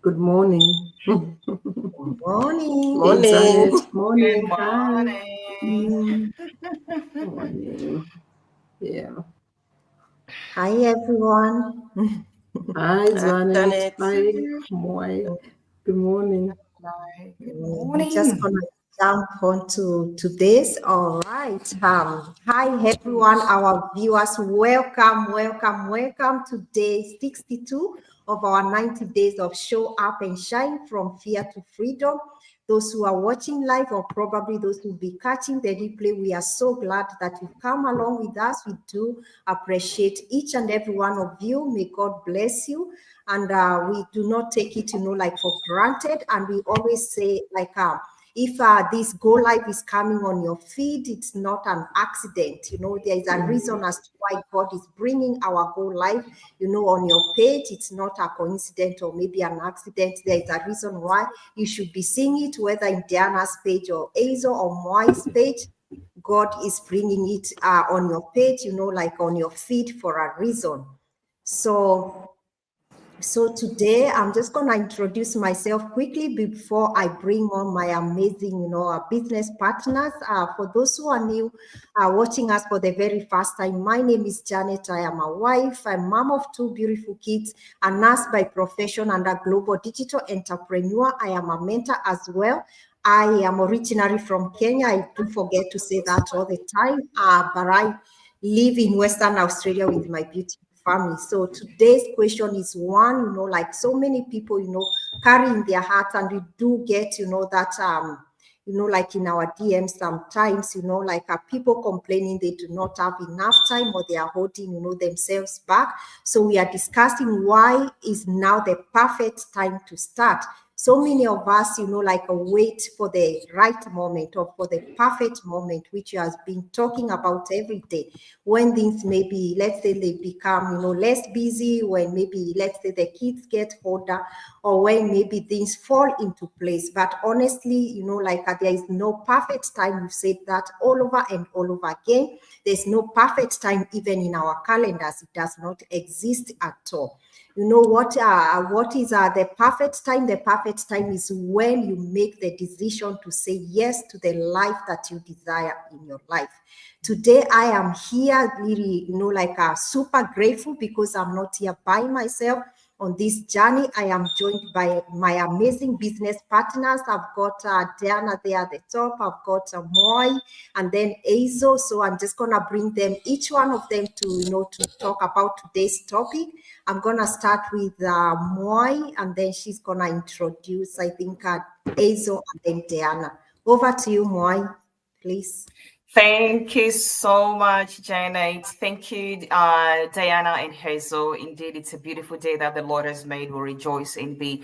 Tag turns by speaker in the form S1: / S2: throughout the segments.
S1: Good morning.
S2: Morning.
S1: Hey,
S3: Morning.
S1: Jannet.
S4: Good
S1: Morning. Hi.
S4: morning.
S1: Morning. Yeah.
S2: Hi, everyone.
S1: Hi,
S3: Hi,
S1: Jannet.
S3: Janet.
S1: Hi, Mwayi. Good morning.
S4: Good
S2: We're just
S4: morning.
S2: gonna jump on to today's. All right. Hi, everyone, our viewers. Welcome to day 62 of our 90 days of show up and shine from fear to freedom. Those who are watching live, or probably those who will be catching the replay, we are so glad that you've come along with us. We do appreciate each and every one of you. May God bless you. And we do not take it, like for granted. And we always say, like, if this go live is coming on your feed, it's not an accident. There is a reason as to why God is bringing our go live, on your page. It's not a coincidence or maybe an accident. There is a reason why you should be seeing it, whether in Diana's page or Hazel or Mwayi's page. God is bringing it on your page, like on your feed for a reason. So today I'm just going to introduce myself quickly before I bring on my amazing, business partners. For those who are new, watching us for the very first time, my name is Jannet. I am a wife, a mom of two beautiful kids, a nurse by profession, and a global digital entrepreneur. I am a mentor as well. I am originally from Kenya. I do forget to say that all the time, but I live in Western Australia with my beautiful family. So today's question is one, like so many people, carry in their hearts, and we do get, that, like in our DMs sometimes, like people complaining they do not have enough time, or they are holding, themselves back. So we are discussing why is now the perfect time to start. So many of us, like wait for the right moment or for the perfect moment, which you have been talking about every day. When things maybe, let's say they become, less busy, when maybe, let's say the kids get older, or when maybe things fall into place. But honestly, like there is no perfect time. We've said that all over and all over again. There's no perfect time even in our calendars. It does not exist at all. You know what is the perfect time? The perfect time is when you make the decision to say yes to the life that you desire in your life. Today I am here really, like super grateful, because I'm not here by myself. On this journey, I am joined by my amazing business partners. I've got Diana there at the top. I've got Mwayi, and then Hazel. So I'm just gonna bring them, each one of them, to talk about today's topic. I'm gonna start with Mwayi, and then she's gonna introduce, I think, Hazel, and then Diana. Over to you, Mwayi, please.
S4: Thank you so much, Janet. Thank you, Diana and Hazel. Indeed, it's a beautiful day that the Lord has made. We'll rejoice and be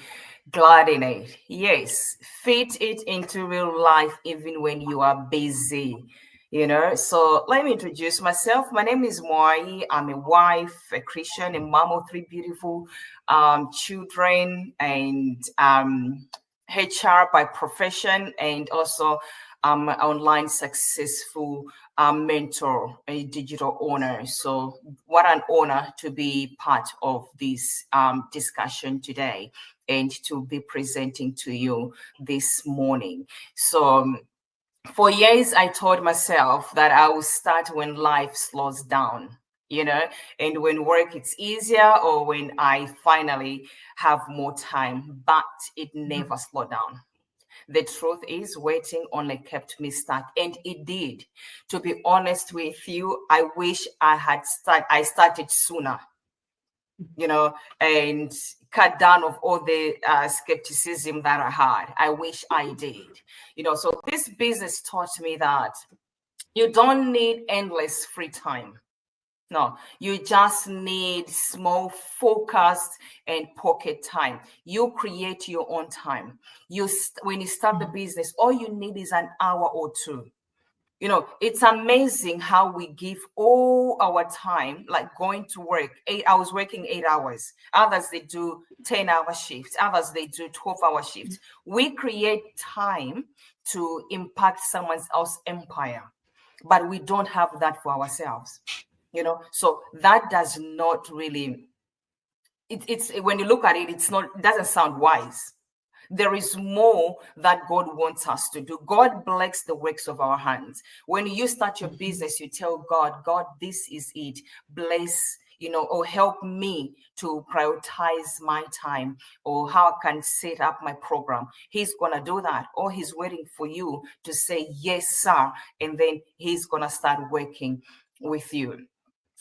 S4: glad in it. Yes, fit it into real life even when you are busy. So let me introduce myself. My name is Mwayi. I'm a wife, a Christian, a mom of three beautiful children, and HR by profession, and also online successful mentor, a digital owner. So what an honor to be part of this discussion today and to be presenting to you this morning. So for years, I told myself that I will start when life slows down, and when work it's easier, or when I finally have more time, but it never slowed down. The truth is, waiting only kept me stuck, and it did. To be honest with you, I wish I started sooner, and cut down of all the skepticism that I had. I wish I did. So this business taught me that you don't need endless free time. No, you just need small, focused, and pocket time. You create your own time. When you start the business, all you need is an hour or two. It's amazing how we give all our time, like going to work. I was working 8 hours. Others, they do 10-hour shifts. Others, they do 12-hour shifts. We create time to impact someone else's empire, but we don't have that for ourselves. So that does not really it's when you look at it, it doesn't sound wise. There is more that God wants us to do. God bless the works of our hands. When you start your business, you tell God, God, this is it. Bless, or help me to prioritize my time, or how I can set up my program. He's going to do that. Or he's waiting for you to say, yes, sir. And then he's going to start working with you.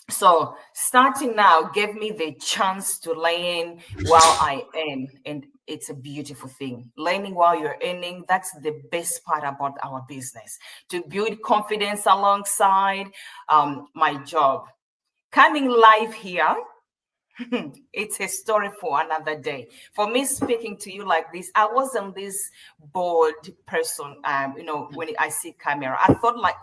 S4: So starting now gave me the chance to learn while I earn, and it's a beautiful thing. Learning while you're earning, that's the best part about our business. To build confidence alongside my job. Coming live here, it's a story for another day. For me, speaking to you like this, I wasn't this bored person. When I see camera, I thought like,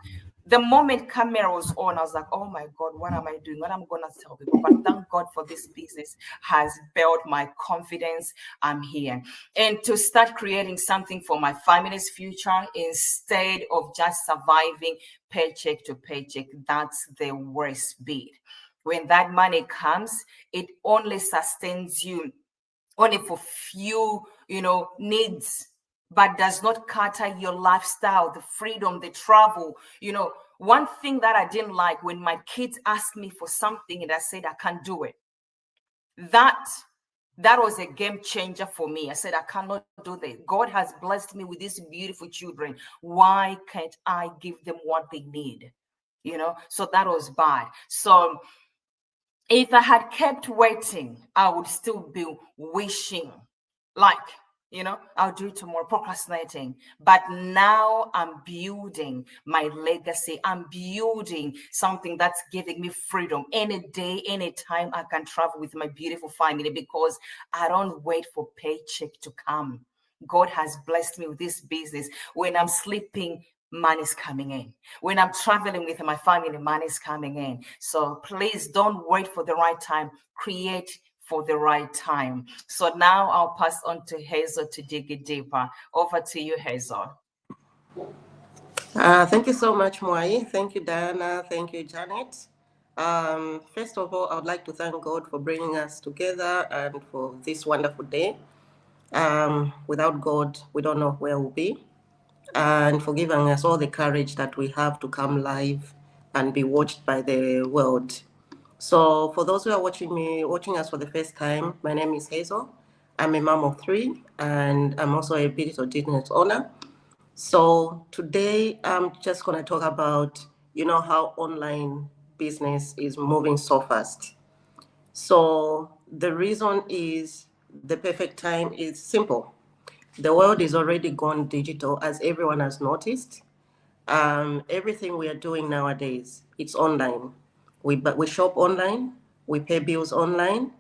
S4: the moment camera was on, I was like, oh my God, what am I doing? What am I going to tell people? But thank God for this business has built my confidence. I'm here. And to start creating something for my family's future instead of just surviving paycheck to paycheck, that's the worst bit. When that money comes, it only sustains you only for few, needs, but does not cater your lifestyle, the freedom, the travel. One thing that I didn't like when my kids asked me for something and I said, I can't do it. That was a game changer for me. I said, I cannot do that. God has blessed me with these beautiful children. Why can't I give them what they need? So that was bad. So if I had kept waiting, I would still be wishing, like, I'll do it tomorrow, procrastinating. But now I'm building my legacy. I'm building something that's giving me freedom. Any day, any time I can travel with my beautiful family because I don't wait for paycheck to come. God has blessed me with this business. When I'm sleeping, money's coming in. When I'm traveling with my family, money's coming in. So please don't wait for the right time. Create for the right time. So now I'll pass on to Hazel to dig it deeper. Over to you, Hazel.
S3: Thank you so much, Mwayi. Thank you, Diana. Thank you, Jannet. First of all, I would like to thank God for bringing us together and for this wonderful day. Without God, we don't know where we'll be. And for giving us all the courage that we have to come live and be watched by the world. So for those who are watching us for the first time, my name is Hazel. I'm a mom of 3, and I'm also a business owner. So today I'm just going to talk about, how online business is moving so fast. So the reason is the perfect time is simple. The world is already gone digital, as everyone has noticed. Everything we are doing nowadays, it's online. We shop online, we pay bills online,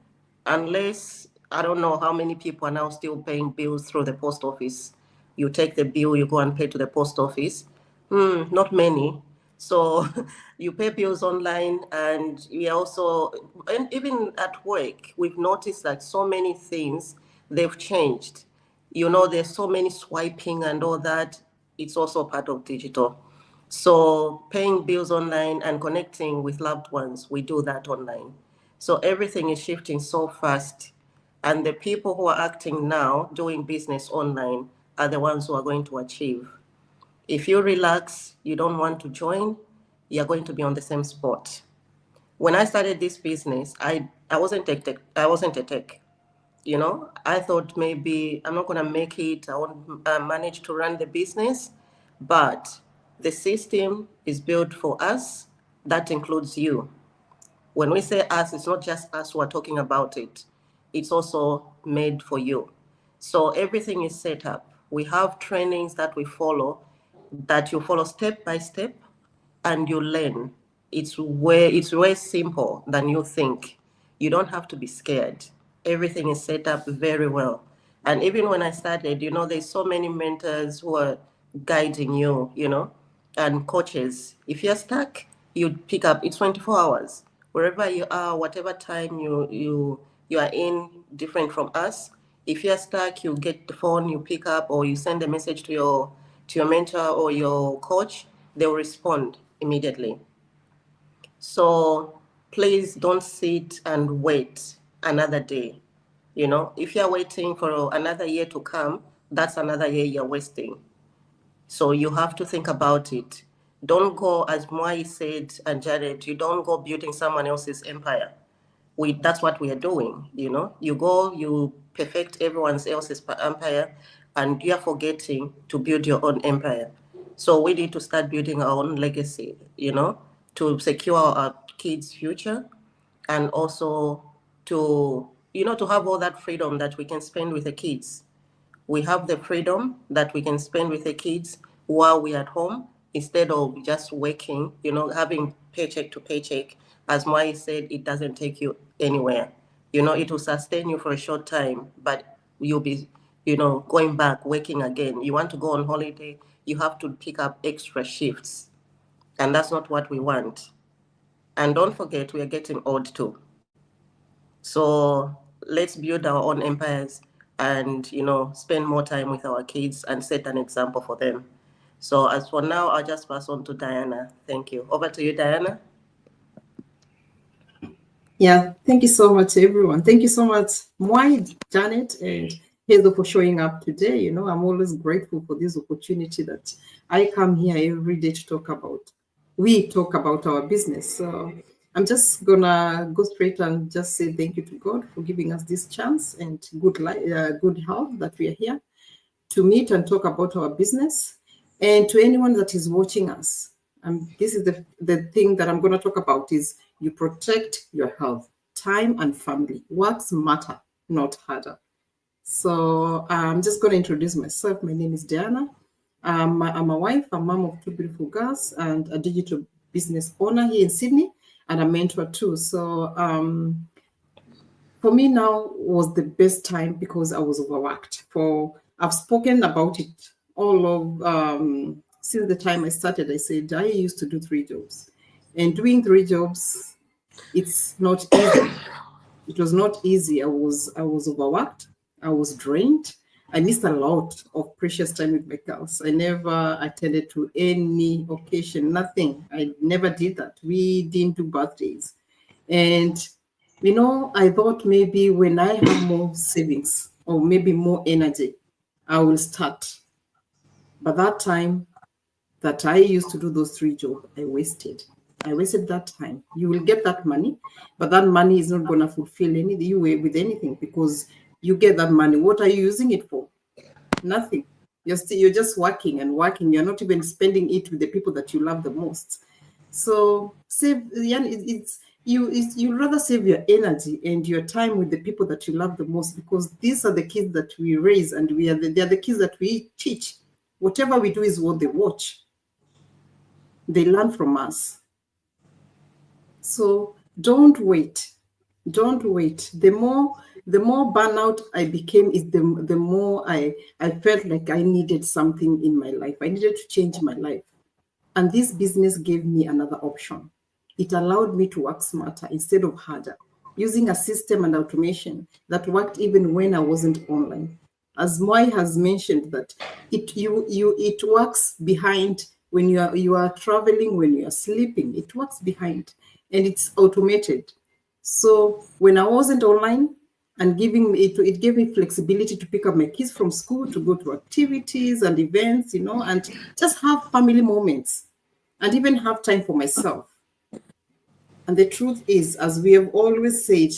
S3: unless, I don't know how many people are now still paying bills through the post office. You take the bill, you go and pay to the post office. Not many. So you pay bills online, and and even at work, we've noticed that so many things, they've changed. There's so many swiping and all that. It's also part of digital. So paying bills online and connecting with loved ones, we do that online. So everything is shifting so fast. And the people who are acting now, doing business online, are the ones who are going to achieve. If you relax, you don't want to join, you're going to be on the same spot. When I started this business, I wasn't a tech. I thought maybe I'm not going to make it. I won't manage to run the business. But the system is built for us. That includes you. When we say us, it's not just us who are talking about it. It's also made for you. So everything is set up. We have trainings that we follow, that you follow step by step, and you learn. It's way simple than you think. You don't have to be scared. Everything is set up very well. And even when I started, there's so many mentors who are guiding you, and coaches. If you're stuck, you pick up. It's 24 hours. Wherever you are, whatever time you are in, different from us. If you're stuck, you get the phone, you pick up, or you send a message to your mentor or your coach. They will respond immediately. So please don't sit and wait another day. You know, if you're waiting for another year to come, that's another year you're wasting. So you have to think about it. Don't go, as Mwayi said, and Janet, you don't go building someone else's empire. That's what we are doing, you know. You go, you perfect everyone else's empire, and you're forgetting to build your own empire. So we need to start building our own legacy, you know, to secure our kids' future, and also to, you know, to have all that freedom that we can spend with the kids. We have the freedom that we can spend with the kids while we're at home instead of just working, you know, having paycheck to paycheck. As Mwayi said, it doesn't take you anywhere. You know, it will sustain you for a short time, but you'll be, you know, going back, working again. You want to go on holiday, you have to pick up extra shifts. And that's not what we want. And don't forget, we are getting old too. So let's build our own empires and, you know, spend more time with our kids and set an example for them. So as for now, I'll just pass on to Diana. Thank you. Over to you, Diana.
S1: Yeah, thank you so much, everyone. Thank you so much, Mwayi, Janet, and Hazel for showing up today. You know, I'm always grateful for this opportunity that I come here every day to talk about. We talk about our business. So I'm just gonna go straight and just say thank you to God for giving us this chance and good health that we are here to meet and talk about our business. And to anyone that is watching us, this is the thing that I'm going to talk about is you protect your health, time and family. Works matter, not harder. So I'm just going to introduce myself. My name is Diana. I'm a wife, a mom of two beautiful girls, and a digital business owner here in Sydney, and a mentor too. So for me now was the best time because I was overworked. I've spoken about it all of since the time I started. I said I used to do 3 jobs, and doing 3 jobs, it's not easy. It was not easy. I was overworked. I was drained. I missed a lot of precious time with my girls. I never attended to any occasion, nothing. I never did that. We didn't do birthdays. And, you know, I thought maybe when I have more savings or maybe more energy, I will start. But that time that I used to do those 3 jobs, I wasted that time. You will get that money, but that money is not going to fulfill you with anything because you get that money. What are you using it for? Nothing. You're just working and working. You're not even spending it with the people that you love the most. So save. You rather save your energy and your time with the people that you love the most because these are the kids that we raise and they are the kids that we teach. Whatever we do is what they watch. They learn from us. So don't wait. Don't wait. The more burnout I became is the more I felt like I needed something in my life. I needed to change my life. And this business gave me another option. It allowed me to work smarter instead of harder, using a system and automation that worked even when I wasn't online. As Mwayi has mentioned, that it works behind when you are traveling, when you are sleeping. It works behind, and it's automated. So when I wasn't online and it gave me flexibility to pick up my kids from school, to go to activities and events, you know, and just have family moments and even have time for myself. And the truth is, as we have always said,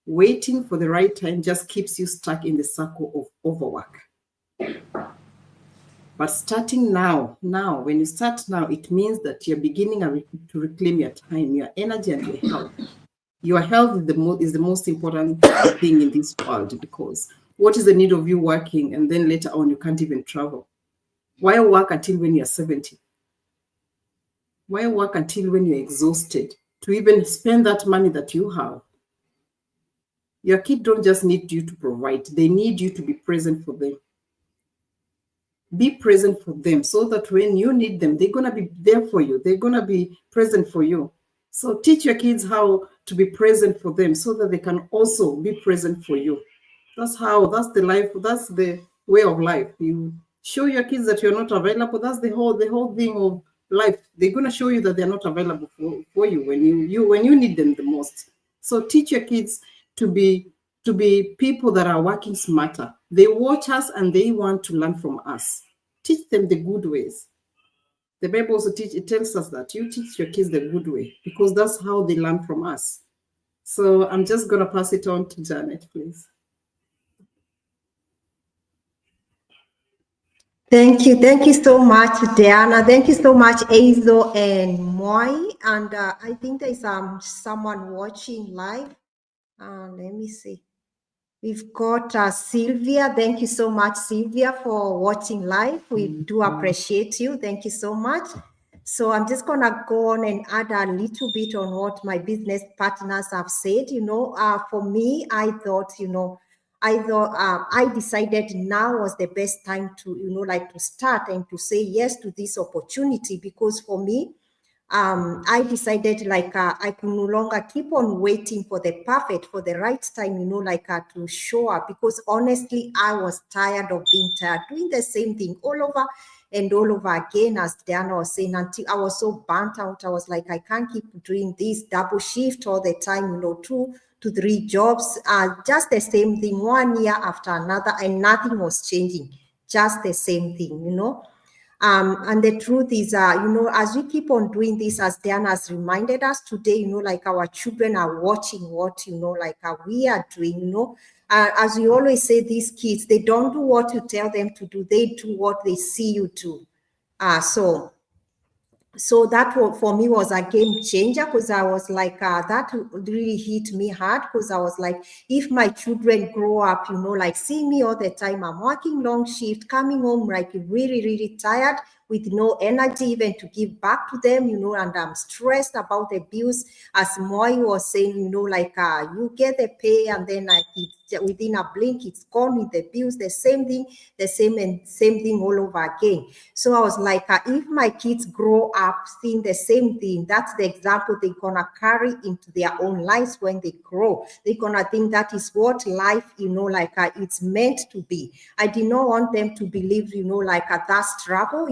S1: waiting for the right time just keeps you stuck in the circle of overwork. But starting now, when you start now, it means that you're beginning to reclaim your time, your energy, and your health. Your health is the most important thing in this world, because what is the need of you working and then later on you can't even travel? Why work until when you're 70? Why work until when you're exhausted to even spend that money that you have? Your kids don't just need you to provide, they need you to be present for them. Be present for them so that when you need them, they're going to be there for you. They're going to be present for you. So teach your kids how to be present for them so that they can also be present for you. That's the life, that's the way of life. You show your kids that you're not available. That's the whole thing of life. They're going to show you that they're not available for you when you need them the most. So teach your kids to be to be people that are working smarter. They watch us and they want to learn from us. Teach them the good ways. The Bible also tells us that you teach your kids the good way, because that's how they learn from us. So I'm just going to pass it on to Jannet, please.
S2: Thank you so much, Diana. Thank you so much, Hazel and Mwayi. And I think there's someone watching live. Let me see. We've got Sylvia. Thank you so much, Sylvia, for watching live. We do appreciate you. Thank you so much. So I'm just going to go on and add a little bit on what my business partners have said. For me, I thought, I decided now was the best time to, to start and to say yes to this opportunity, because for me, I decided I could no longer keep on waiting for the right time, to show up, because honestly, I was tired of being tired, doing the same thing all over and all over again, as Diana was saying, until I was so burnt out. I was like, I can't keep doing this double shift all the time, 2 to 3 jobs, just the same thing, 1 year after another, and nothing was changing, just the same thing, And the truth is, as we keep on doing this, as Diana has reminded us today, our children are watching what, we are doing, as we always say, these kids, they don't do what you tell them to do, they do what they see you do. So that for me was a game changer, because I was like, that really hit me hard, because I was like, if my children grow up, see me all the time, I'm working long shift, coming home really, really tired, with no energy even to give back to them, and I'm stressed about the bills, as Mwayi was saying, you get the pay and then within a blink, it's gone with the bills, the same thing all over again. So I was like, if my kids grow up seeing the same thing, that's the example they're gonna carry into their own lives when they grow. They're gonna think that is what life, it's meant to be. I did not want them to believe, that struggle,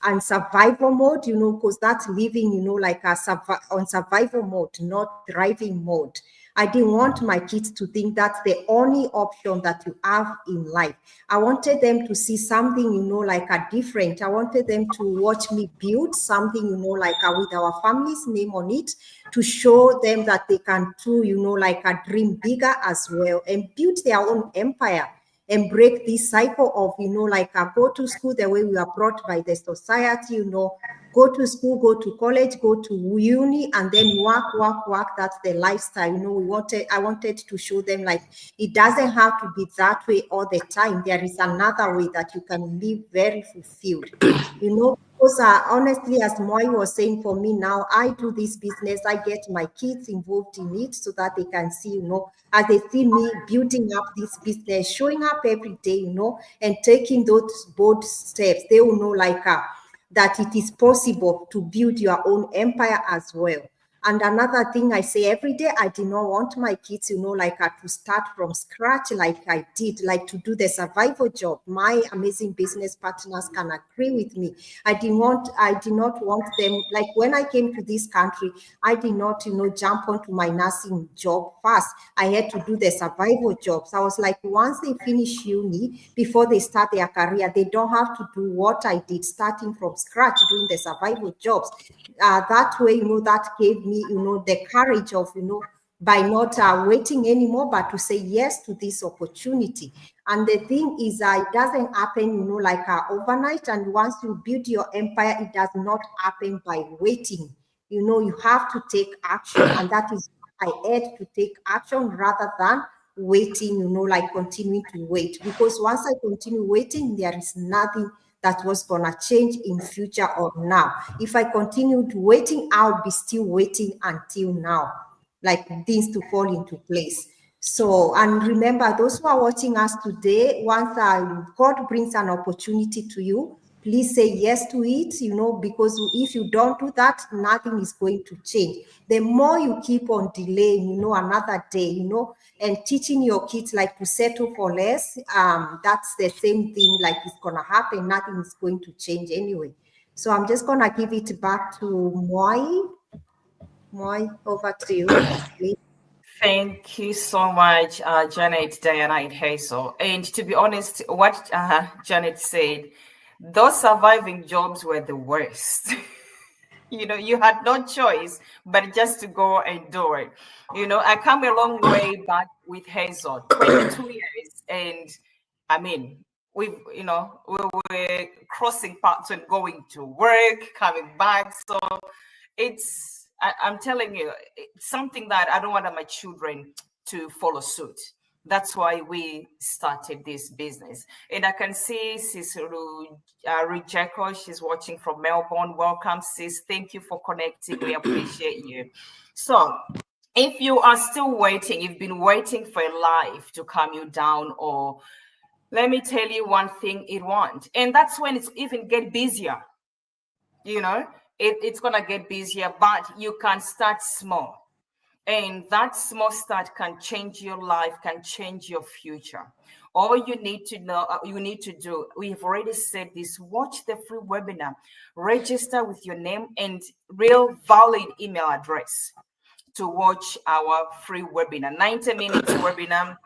S2: and survival mode, because that's living, on survival mode, not thriving mode. I didn't want my kids to think that's the only option that you have in life. I wanted them to see something, different. I wanted them to watch me build something, with our family's name on it, to show them that they can too, dream bigger as well and build their own empire, and break this cycle of, go to school the way we are brought by the society, go to school, go to college, go to uni, and then work. That's the lifestyle. I wanted to show them it doesn't have to be that way all the time. There is another way that you can live very fulfilled, because honestly, as Mwayi was saying, for me now, I do this business, I get my kids involved in it so that they can see, as they see me building up this business, showing up every day, and taking those bold steps, they will know that it is possible to build your own empire as well. And another thing I say every day, I did not want my kids, to start from scratch like I did, to do the survival job. My amazing business partners can agree with me. I did not want them, when I came to this country, I did not, jump onto my nursing job fast. I had to do the survival jobs. I was like, once they finish uni, before they start their career, they don't have to do what I did, starting from scratch, doing the survival jobs. That way, that gave me, the courage of, by not waiting anymore, but to say yes to this opportunity. And the thing is, it doesn't happen, overnight. And once you build your empire, it does not happen by waiting. You have to take action, and that is I had to take action rather than waiting, continuing to wait. Because once I continue waiting, there is nothing that was gonna change in future or now. If I continued waiting, I'll be still waiting until now, things to fall into place. So, and remember, those who are watching us today, once God brings an opportunity to you, please say yes to it, because if you don't do that, nothing is going to change. The more you keep on delaying, another day, and teaching your kids to settle for less, that's the same thing, it's gonna happen. Nothing is going to change anyway. So I'm just gonna give it back to Mwayi. Mwayi, over to you, please.
S4: Thank you so much, Janet, Diana, and Hazel. And to be honest, what Janet said, those surviving jobs were the worst. You had no choice but just to go and do it. I come a long way back with Hazel, 22 years. And I mean, we were crossing paths and going to work, coming back. So I'm telling you, it's something that I don't want my children to follow suit. That's why we started this business. And I can see Sis Rujeko, she's watching from Melbourne. Welcome, Sis. Thank you for connecting. We appreciate you. So if you are still waiting, you've been waiting for a life to calm you down, or let me tell you one thing it won't. And that's when it's even get busier. It's going to get busier, but you can start small. And that small start can change your life, can change your future. All you need to know, you need to do, we've already said this, watch the free webinar, register with your name and real valid email address to watch our free webinar, 90 minutes webinar.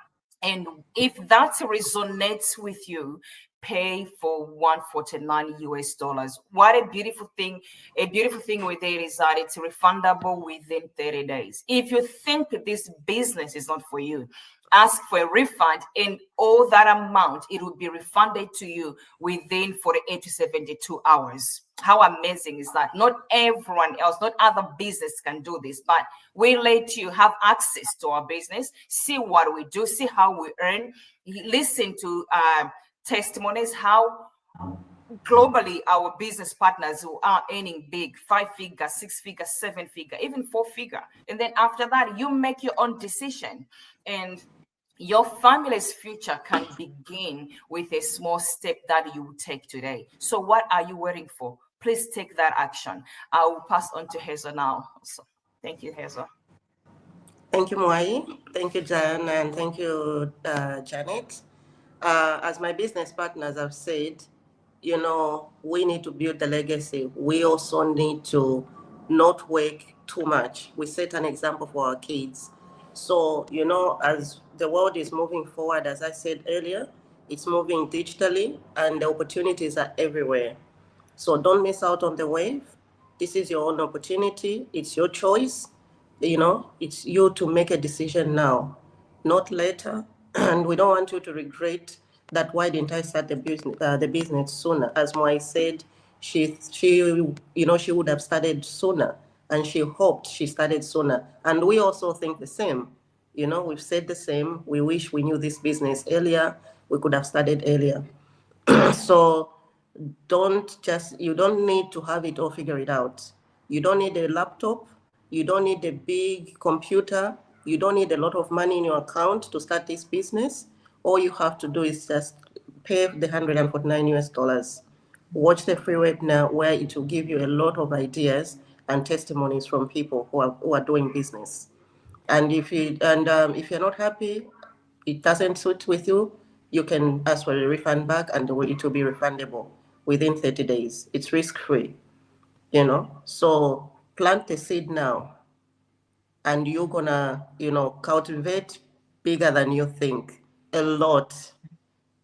S4: And if that resonates with you, pay for $149. What a beautiful thing. A beautiful thing with it is that it's refundable within 30 days. If you think this business is not for you, ask for a refund, and all that amount, it will be refunded to you within 48 to 72 hours. How amazing is that? Not everyone else, not other business can do this, but we let you have access to our business, see what we do, see how we earn, listen to testimonies, how globally our business partners who are earning big, 5-figure, 6-figure, 7-figure, even 4-figure. And then after that, you make your own decision. And your family's future can begin with a small step that you will take today. So what are you waiting for? Please take that action. I will pass on to Hazel now. So, thank you, Hazel.
S3: Thank you, Mwayi. Thank you, Diana, and thank you, Janet. As my business partners have said, we need to build the legacy. We also need to not work too much. We set an example for our kids. So, as the world is moving forward, as I said earlier, it's moving digitally and the opportunities are everywhere. So don't miss out on the wave. This is your own opportunity. It's your choice. It's you to make a decision now, not later. And we don't want you to regret that. Why didn't I start the business sooner? As Mwayi said, she would have started sooner, and she hoped she started sooner. And we also think the same. We've said the same. We wish we knew this business earlier. We could have started earlier. So you don't need to have it all figured out. You don't need a laptop. You don't need a big computer. You don't need a lot of money in your account to start this business. All you have to do is just pay the $149. Watch the free webinar where it will give you a lot of ideas and testimonies from people who are doing business. And if you're not happy, it doesn't suit with you, you can ask for a refund back, and it will be refundable within 30 days. It's risk-free, So plant the seed now, and you're gonna, cultivate bigger than you think, a lot.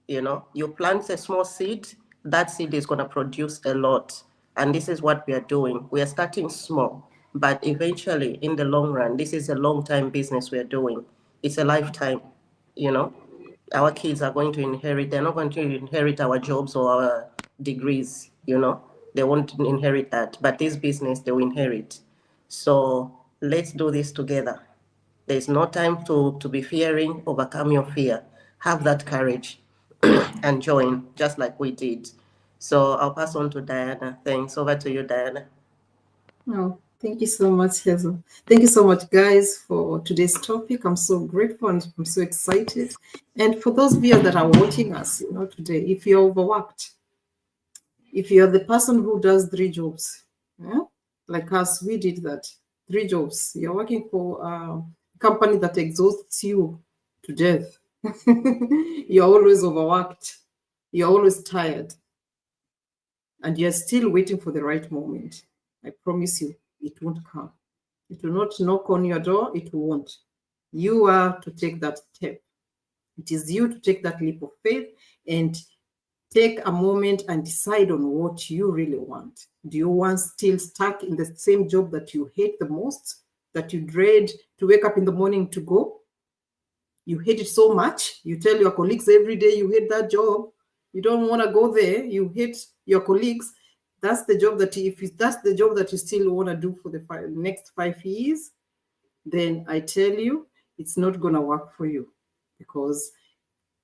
S3: You plant a small seed, that seed is gonna produce a lot. And this is what we are doing. We are starting small, but eventually, in the long run, this is a long-time business we are doing. It's a lifetime, Our kids are going to inherit. They're not going to inherit our jobs or our degrees, They won't inherit that. But this business, they will inherit. So let's do this together. There's no time to be fearing. Overcome your fear. Have that courage and join, just like we did. So I'll pass on to Diana. Thanks. Over to you, Diana.
S1: Oh, thank you so much, Hazel. Thank you so much, guys, for today's topic. I'm so grateful and I'm so excited. And for those viewers that are watching us, today, if you're overworked, if you're the person who does 3 jobs, like us, we did that, 3 jobs. You're working for a company that exhausts you to death. You're always overworked. You're always tired. And you're still waiting for the right moment. I promise you, it won't come. It will not knock on your door. It won't. You are to take that step. It is you to take that leap of faith and take a moment and decide on what you really want. Do you want still stuck in the same job that you hate the most, that you dread to wake up in the morning to go? You hate it so much. You tell your colleagues every day you hate that job. You don't want to go there. You hate your colleagues. That's the job that, if that's the job that you still want to do for the next 5 years, then I tell you, it's not going to work for you. Because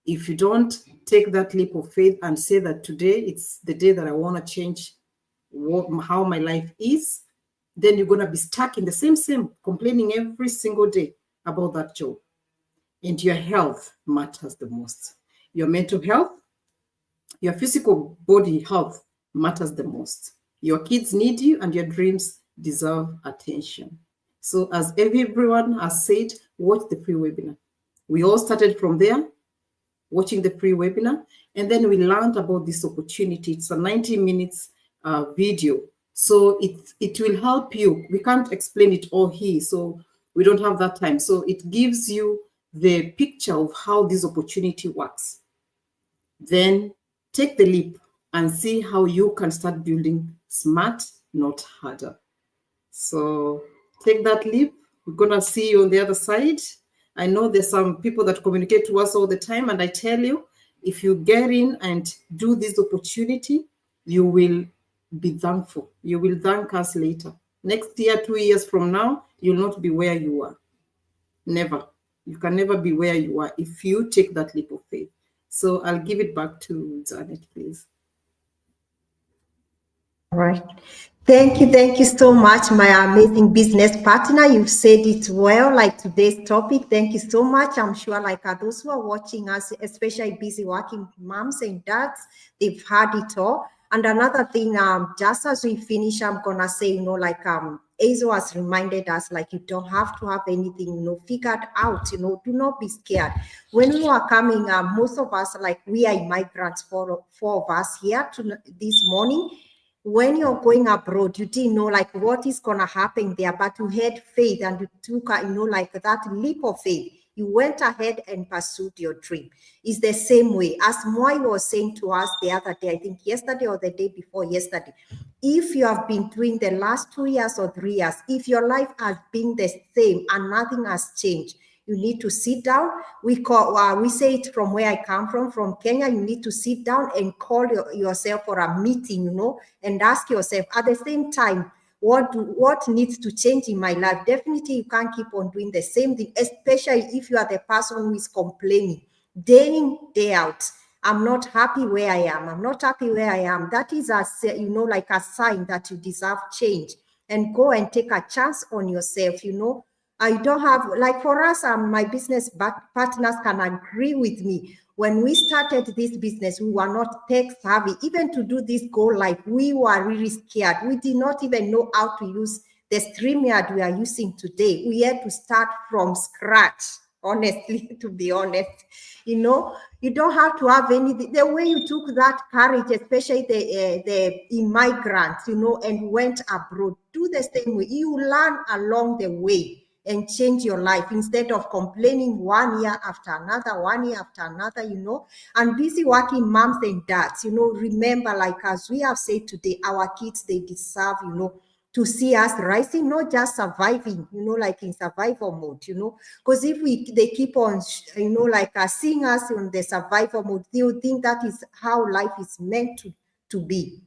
S1: if you don't take that leap of faith and say that today it's the day that I want to change how my life is, then you're going to be stuck in the same, complaining every single day about that job. And your health matters the most. Your mental health, your physical body health matters the most. Your kids need you and your dreams deserve attention. So as everyone has said, watch the free webinar. We all started from there, watching the free webinar, and then we learned about this opportunity. It's a 90 minutes video. So it will help you. We can't explain it all here, so we don't have that time. So it gives you the picture of how this opportunity works. Then take the leap and see how you can start building smart, not harder. So take that leap. We're going to see you on the other side. I know there's some people that communicate to us all the time, and I tell you, if you get in and do this opportunity, you will be thankful. You will thank us later. Next year, 2 years from now, you'll not be where you are. Never. You can never be where you are if you take that leap of faith. So I'll give it back to Jannet, please.
S2: All right. Thank you so much, my amazing business partner. You've said it well, like today's topic. Thank you so much. I'm sure like those who are watching us, especially busy working moms and dads, they've heard it all. And another thing, just as we finish, I'm gonna say, like Hazel has reminded us, like you don't have to have anything, figured out, do not be scared. When we were coming, most of us, like we are immigrants, four of us here this morning. When you're going abroad, you didn't know like what is gonna happen there, but you had faith and you took, like that leap of faith. You went ahead and pursued your dream. It's the same way as Mwayi was saying to us the other day, I think yesterday or the day before yesterday. If you have been doing the last 2 years or 3 years, if your life has been the same and nothing has changed, you need to sit down. We say it from where I come from Kenya. You need to sit down and call yourself for a meeting, and ask yourself at the same time, what needs to change in my life? Definitely, you can't keep on doing the same thing, especially if you are the person who is complaining day in, day out. I'm not happy where I am. I'm not happy where I am. That is like a sign that you deserve change, and go and take a chance on yourself. I don't have, like for us, my business partners can agree with me. When we started this business, we were not tech savvy. Even to do this go live, we were really scared. We did not even know how to use the StreamYard we are using today. We had to start from scratch, honestly, to be honest. You don't have to have anything. The way you took that courage, especially the immigrants, and went abroad, do the same way. You learn along the way and change your life instead of complaining 1 year after another, 1 year after another, and busy working moms and dads, remember, like as we have said today, our kids, they deserve, to see us rising, not just surviving, like in survival mode, because if they keep on, like seeing us in the survival mode, they will think that is how life is meant to be.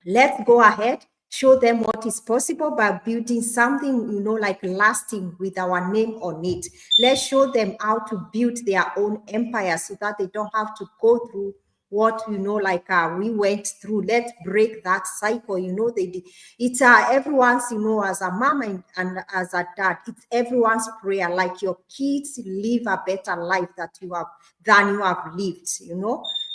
S2: Let's go ahead, show them what is possible by building something, like lasting with our name on it. Let's show them how to build their own empire so that they don't have to go through what, like we went through. Let's break that cycle. It's everyone's, as a mom and as a dad, it's everyone's prayer, like your kids live a better life than you have lived,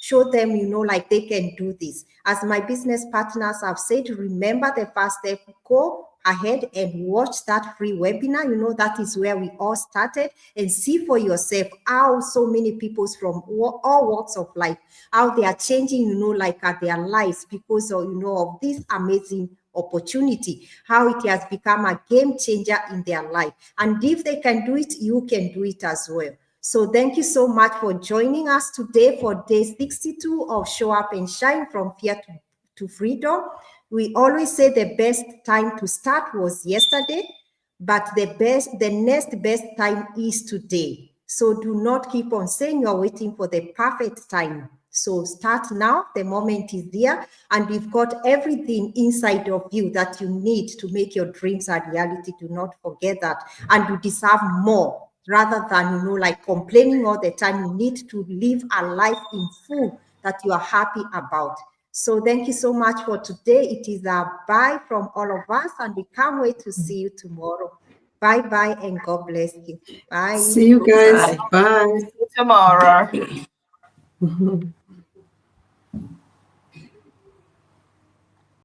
S2: show them, like they can do this. As my business partners have said, remember the first step, go ahead and watch that free webinar. That is where we all started, and see for yourself how so many people from all walks of life, how they are changing, like their lives because of, of this amazing opportunity, how it has become a game changer in their life. And if they can do it, you can do it as well. So thank you so much for joining us today for day 62 of Show Up and Shine from Fear to Freedom. We always say the best time to start was yesterday, but the next best time is today. So do not keep on saying you're waiting for the perfect time. So start now, the moment is there, and we've got everything inside of you that you need to make your dreams a reality. Do not forget that. And you deserve more, rather than, like complaining all the time. You need to live a life in full that you are happy about. So thank you so much for today. It is a bye from all of us, and we can't wait to see you tomorrow. Bye-bye, and God bless you. Bye.
S1: See you guys. Bye.
S4: See you tomorrow.